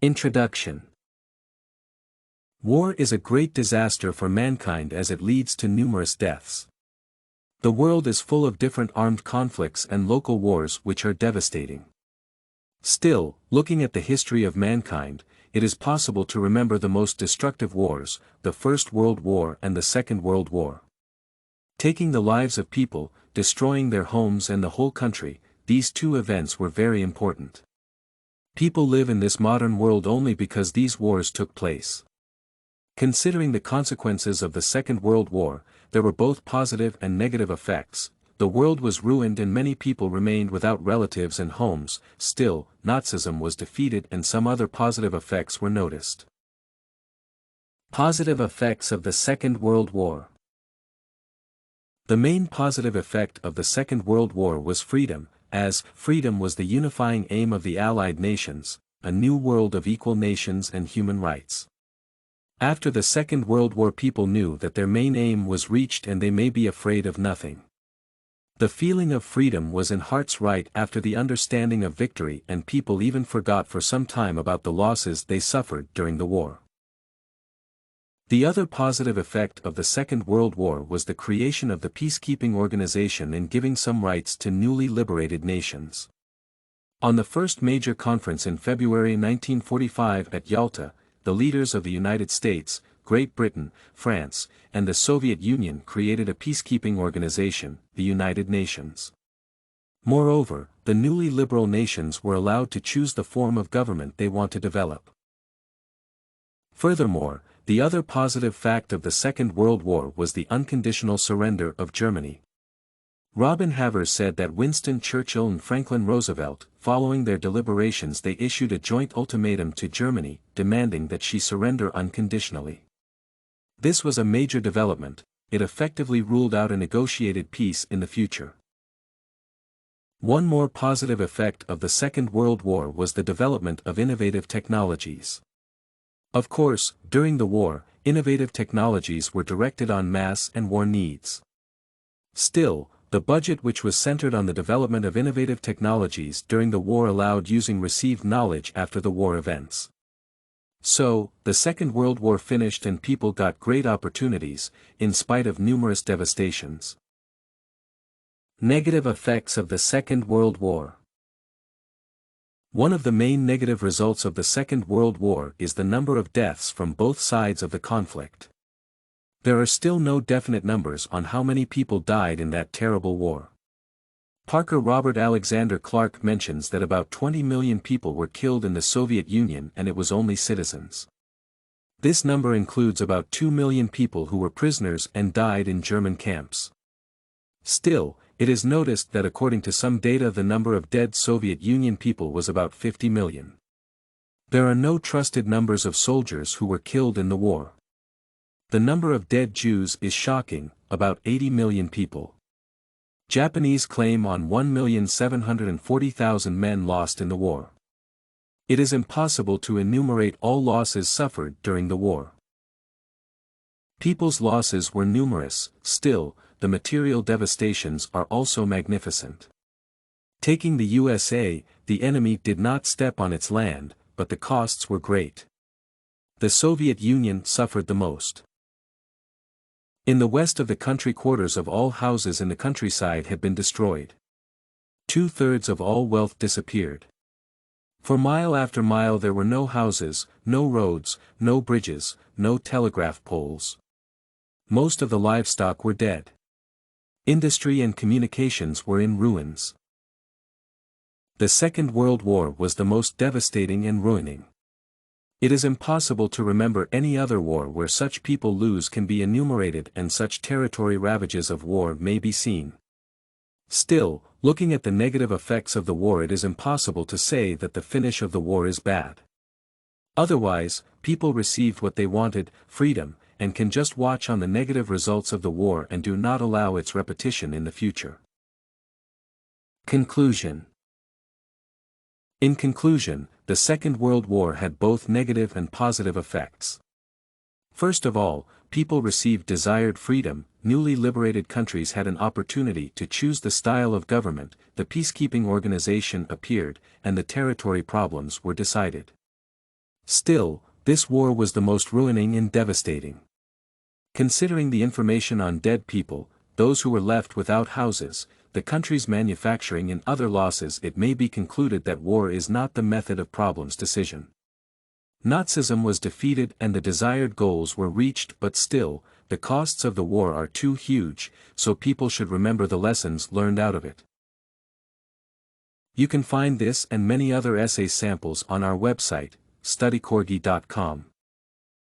Introduction. War is a great disaster for mankind as it leads to numerous deaths. The world is full of different armed conflicts and local wars which are devastating. Still, looking at the history of mankind, it is possible to remember the most destructive wars, the First World War and the Second World War. Taking the lives of people, destroying their homes and the whole country, these two events were very important. People live in this modern world only because these wars took place. Considering the consequences of the Second World War, there were both positive and negative effects. The world was ruined and many people remained without relatives and homes. Still, Nazism was defeated and some other positive effects were noticed. Positive effects of the Second World War. The main positive effect of the Second World War was freedom, as freedom was the unifying aim of the Allied nations, a new world of equal nations and human rights. After the Second World War, people knew that their main aim was reached and they may be afraid of nothing. The feeling of freedom was in hearts right after the understanding of victory, and people even forgot for some time about the losses they suffered during the war. The other positive effect of the Second World War was the creation of the peacekeeping organization and giving some rights to newly liberated nations. On the first major conference in February 1945 at Yalta, the leaders of the United States, Great Britain, France, and the Soviet Union created a peacekeeping organization, the United Nations. Moreover, the newly liberal nations were allowed to choose the form of government they want to develop. Furthermore, the other positive fact of the Second World War was the unconditional surrender of Germany. Robin Havers said that Winston Churchill and Franklin Roosevelt, following their deliberations, they issued a joint ultimatum to Germany, demanding that she surrender unconditionally. This was a major development. It effectively ruled out a negotiated peace in the future. One more positive effect of the Second World War was the development of innovative technologies. Of course, during the war, innovative technologies were directed on mass and war needs. Still, the budget which was centered on the development of innovative technologies during the war allowed using received knowledge after the war events. So, the Second World War finished and people got great opportunities, in spite of numerous devastations. Negative effects of the Second World War. One of the main negative results of the Second World War is the number of deaths from both sides of the conflict. There are still no definite numbers on how many people died in that terrible war. Parker Robert Alexander Clark mentions that about 20 million people were killed in the Soviet Union and it was only citizens. This number includes about 2 million people who were prisoners and died in German camps. Still, it is noticed that according to some data the number of dead Soviet Union people was about 50 million. There are no trusted numbers of soldiers who were killed in the war. The number of dead Jews is shocking, about 80 million people. Japanese claim on 1,740,000 men lost in the war. It is impossible to enumerate all losses suffered during the war. People's losses were numerous. Still, the material devastations are also magnificent. Taking the USA, the enemy did not step on its land, but the costs were great. The Soviet Union suffered the most. In the west of the country, quarters of all houses in the countryside had been destroyed. 2/3 of all wealth disappeared. For mile after mile there were no houses, no roads, no bridges, no telegraph poles. Most of the livestock were dead. Industry and communications were in ruins. The Second World War was the most devastating and ruining. It is impossible to remember any other war where such people lose can be enumerated and such territory ravages of war may be seen. Still, looking at the negative effects of the war, it is impossible to say that the finish of the war is bad. Otherwise, people received what they wanted, freedom, and can just watch on the negative results of the war and do not allow its repetition in the future. Conclusion. In conclusion, the Second World War had both negative and positive effects. First of all, people received desired freedom, newly liberated countries had an opportunity to choose the style of government, the peacekeeping organization appeared, and the territory problems were decided. Still, this war was the most ruining and devastating. Considering the information on dead people, those who were left without houses, the country's manufacturing and other losses, it may be concluded that war is not the method of problems decision. Nazism was defeated and the desired goals were reached, but still, the costs of the war are too huge, so people should remember the lessons learned out of it. You can find this and many other essay samples on our website, studycorgi.com.